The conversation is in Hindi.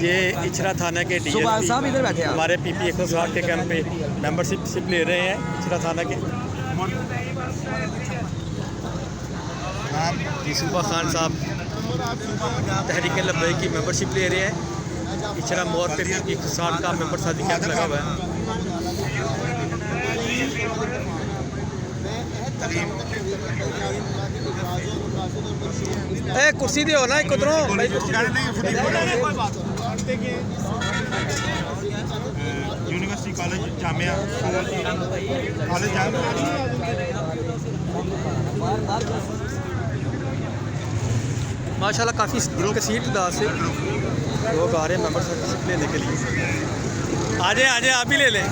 ये इचरा थाना के सुभाष साहब इधर बैठे हैं। हमारे PP 160 के कैंप पे मेंबरशिप ले रहे हैं इचरा थाना के। सूबा खान साहब तहरीक लब्बैक की मेंबरशिप ले रहे हैं। इचरा मोड़ पे PP 160 का मेंबर शादी कैंप लगा हुआ है। ए कुर्सी दियो ना एक उधरों यूनिवर्सिटी कॉलेज जामिया कॉलेज माशाल्लाह काफ़ी कसीर तादाद से लोग आ रहे हैं मेंबरशिप लेने के लिए। आ जाए आप भी ले लें।